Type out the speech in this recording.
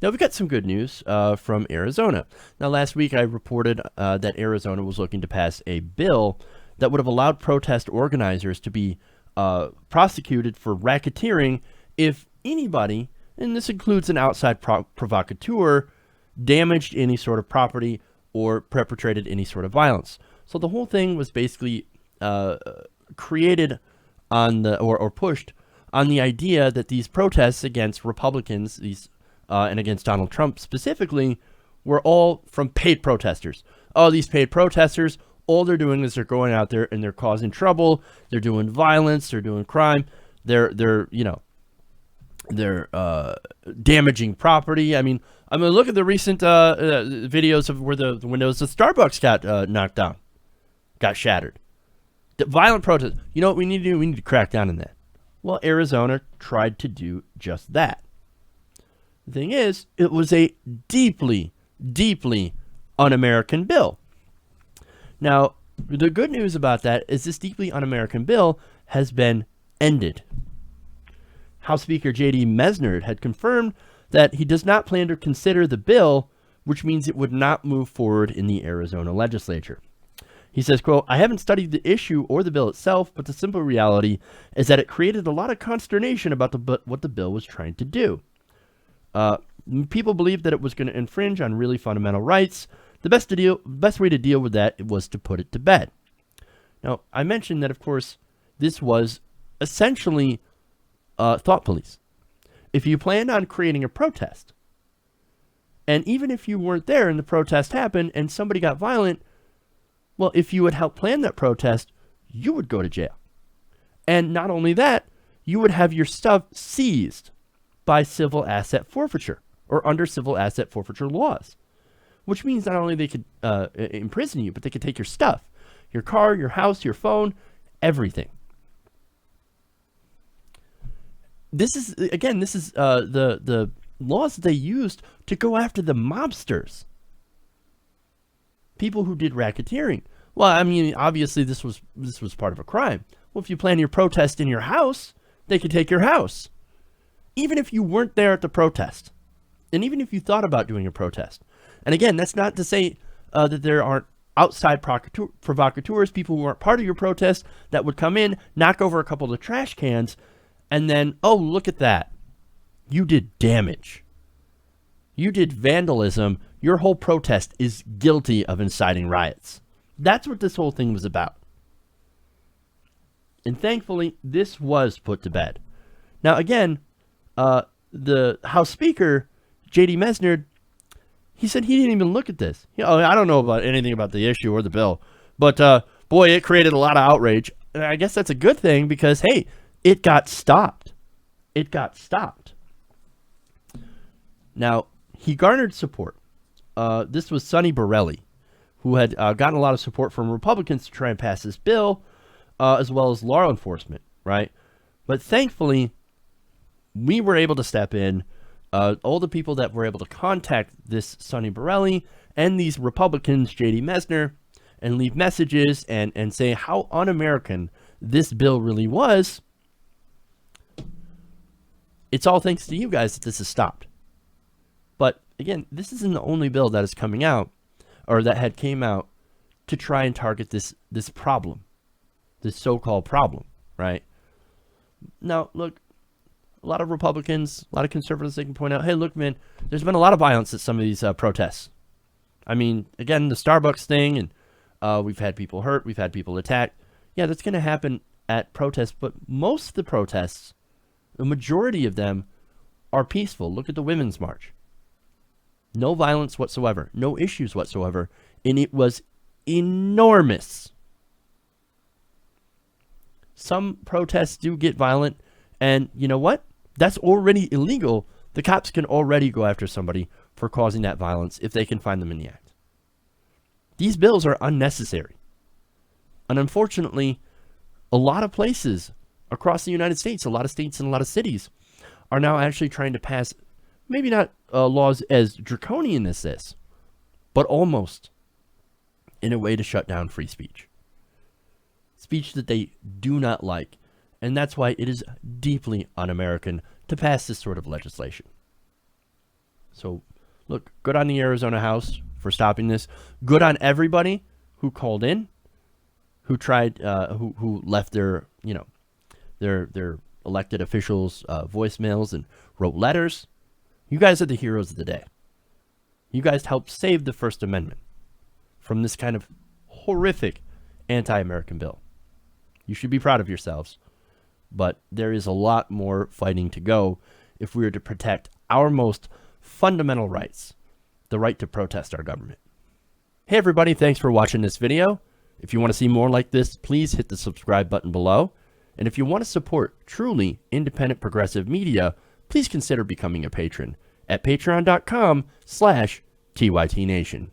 Now, we've got some good news from Arizona. Now, last week I reported that Arizona was looking to pass a bill that would have allowed protest organizers to be prosecuted for racketeering if anybody, and this includes an outside provocateur, damaged any sort of property or perpetrated any sort of violence. So the whole thing was basically created on the or pushed on the idea that these protests against Republicans, and against Donald Trump specifically, were all from paid protesters. Oh, these paid protesters, all they're doing is they're going out there and they're causing trouble. They're doing violence. They're doing crime. They're damaging property. I mean, look at the recent videos of where the windows of Starbucks got knocked down, got shattered. The violent protest. You know what we need to do? We need to crack down on that. Well, Arizona tried to do just that. The thing is, it was a deeply, deeply un-American bill. Now, the good news about that is this deeply un-American bill has been ended. House Speaker J.D. Mesnard had confirmed that he does not plan to consider the bill, which means it would not move forward in the Arizona legislature. He says, quote, "I haven't studied the issue or the bill itself, but the simple reality is that it created a lot of consternation about what the bill was trying to do. People believed that it was going to infringe on really fundamental rights. The best way to deal with that was to put it to bed." Now, I mentioned that, of course, this was essentially thought police. If you planned on creating a protest, and even if you weren't there and the protest happened and somebody got violent, well, if you had helped plan that protest, you would go to jail. And not only that, you would have your stuff seized by civil asset forfeiture or under civil asset forfeiture laws, which means not only they could imprison you, but they could take your stuff, your car, your house, your phone, everything. This is the laws that they used to go after the mobsters, people who did racketeering. Well, I mean, obviously this was part of a crime. Well, if you plan your protest in your house, they could take your house, even if you weren't there at the protest, and even if you thought about doing a protest. And again, that's not to say that there aren't outside provocateurs, people who aren't part of your protest, that would come in, knock over a couple of trash cans, and then, oh, look at that. You did damage. You did vandalism. Your whole protest is guilty of inciting riots. That's what this whole thing was about. And thankfully, this was put to bed. Now, again, the House Speaker, J.D. Mesnard, he said he didn't even look at this. I don't know about anything about the issue or the bill, but boy, it created a lot of outrage. And I guess that's a good thing because, hey, it got stopped. It got stopped. Now, he garnered support. This was Sonny Borelli, who had gotten a lot of support from Republicans to try and pass this bill, as well as law enforcement, right? But thankfully, we were able to step in. All the people that were able to contact this Sonny Borelli and these Republicans, J.D. Mesner, and leave messages and say how un-American this bill really was, it's all thanks to you guys that this has stopped. But again, this isn't the only bill that is coming out, or that had came out, to try and target this problem, this so-called problem, right? Now, look, a lot of Republicans, a lot of conservatives, they can point out, hey, look, man, there's been a lot of violence at some of these protests. I mean, again, the Starbucks thing, and we've had people hurt, we've had people attacked. Yeah, that's going to happen at protests, but most of the protests, the majority of them, are peaceful. Look at the Women's March. No violence whatsoever, no issues whatsoever, and it was enormous. Some protests do get violent, and you know what? That's already illegal. The cops can already go after somebody for causing that violence if they can find them in the act. These bills are unnecessary. And unfortunately, a lot of places across the United States, a lot of states and a lot of cities, are now actually trying to pass, maybe not laws as draconian as this, but almost in a way to shut down free speech. Speech that they do not like. And that's why it is deeply un-American to pass this sort of legislation. So, look, good on the Arizona House for stopping this. Good on everybody who called in, who tried, who left their, their elected officials voicemails and wrote letters. You guys are the heroes of the day. You guys helped save the First Amendment from this kind of horrific anti-American bill. You should be proud of yourselves. But there is a lot more fighting to go if we are to protect our most fundamental rights, the right to protest our government. Hey everybody, thanks for watching this video. If you want to see more like this, please hit the subscribe button below. And if you want to support truly independent progressive media, please consider becoming a patron at patreon.com/TYTNation.